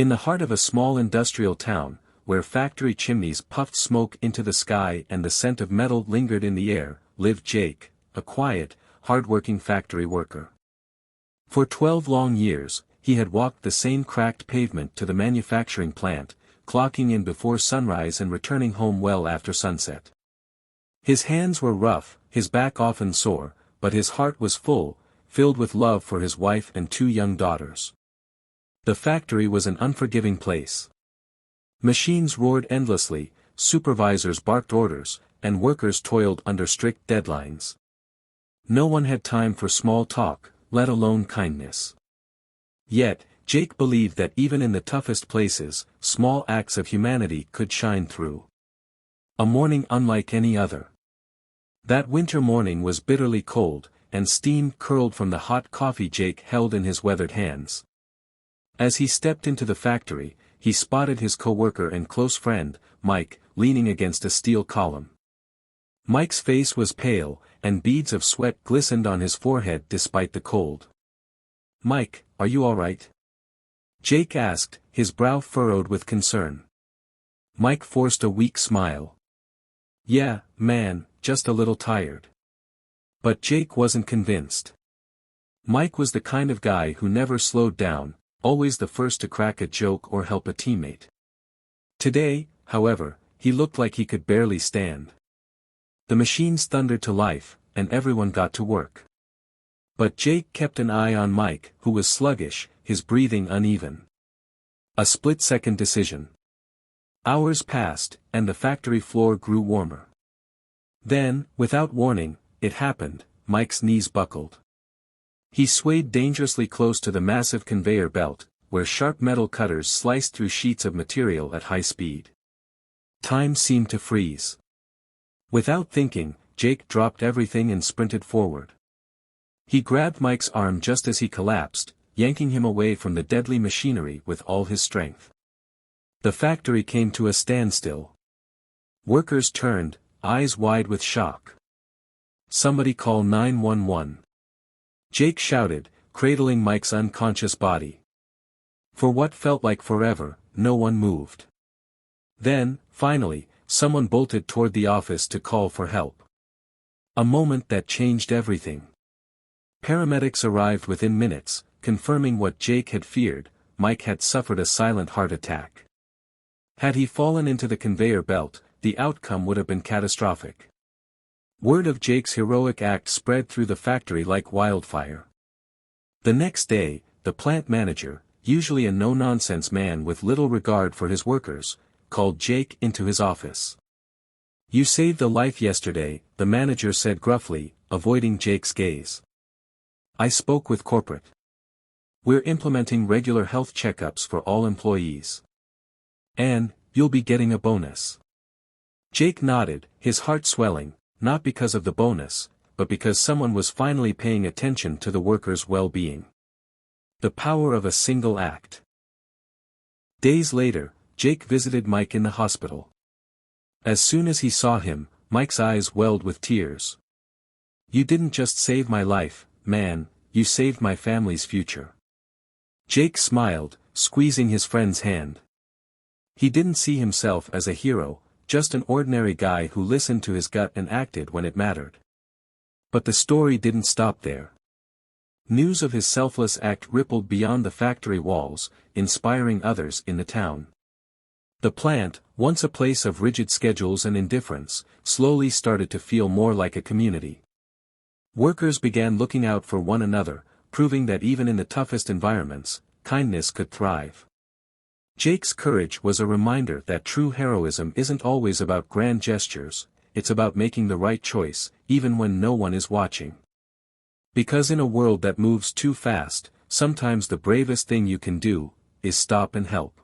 In the heart of a small industrial town, where factory chimneys puffed smoke into the sky and the scent of metal lingered in the air, lived Jake, a quiet, hard-working factory worker. For 12 long years, he had walked the same cracked pavement to the manufacturing plant, clocking in before sunrise and returning home well after sunset. His hands were rough, his back often sore, but his heart was full, filled with love for his wife and 2 young daughters. The factory was an unforgiving place. Machines roared endlessly, supervisors barked orders, and workers toiled under strict deadlines. No one had time for small talk, let alone kindness. Yet, Jake believed that even in the toughest places, small acts of humanity could shine through. A morning unlike any other. That winter morning was bitterly cold, and steam curled from the hot coffee Jake held in his weathered hands. As he stepped into the factory, he spotted his coworker and close friend, Mike, leaning against a steel column. Mike's face was pale, and beads of sweat glistened on his forehead despite the cold. "Mike, are you all right?" Jake asked, his brow furrowed with concern. Mike forced a weak smile. "Yeah, man, just a little tired." But Jake wasn't convinced. Mike was the kind of guy who never slowed down, always the first to crack a joke or help a teammate. Today, however, he looked like he could barely stand. The machines thundered to life, and everyone got to work. But Jake kept an eye on Mike, who was sluggish, his breathing uneven. A split-second decision. Hours passed, and the factory floor grew warmer. Then, without warning, it happened, Mike's knees buckled. He swayed dangerously close to the massive conveyor belt, where sharp metal cutters sliced through sheets of material at high speed. Time seemed to freeze. Without thinking, Jake dropped everything and sprinted forward. He grabbed Mike's arm just as he collapsed, yanking him away from the deadly machinery with all his strength. The factory came to a standstill. Workers turned, eyes wide with shock. "Somebody call 911. Jake shouted, cradling Mike's unconscious body. For what felt like forever, no one moved. Then, finally, someone bolted toward the office to call for help. A moment that changed everything. Paramedics arrived within minutes, confirming what Jake had feared: Mike had suffered a silent heart attack. Had he fallen into the conveyor belt, the outcome would have been catastrophic. Word of Jake's heroic act spread through the factory like wildfire. The next day, the plant manager, usually a no-nonsense man with little regard for his workers, called Jake into his office. "You saved a life yesterday," the manager said gruffly, avoiding Jake's gaze. "I spoke with corporate. We're implementing regular health checkups for all employees. And, you'll be getting a bonus." Jake nodded, his heart swelling, not because of the bonus, but because someone was finally paying attention to the workers' well-being. The power of a single act. Days later, Jake visited Mike in the hospital. As soon as he saw him, Mike's eyes welled with tears. "You didn't just save my life, man, you saved my family's future." Jake smiled, squeezing his friend's hand. He didn't see himself as a hero, just an ordinary guy who listened to his gut and acted when it mattered. But the story didn't stop there. News of his selfless act rippled beyond the factory walls, inspiring others in the town. The plant, once a place of rigid schedules and indifference, slowly started to feel more like a community. Workers began looking out for one another, proving that even in the toughest environments, kindness could thrive. Jake's courage was a reminder that true heroism isn't always about grand gestures, it's about making the right choice, even when no one is watching. Because in a world that moves too fast, sometimes the bravest thing you can do is stop and help.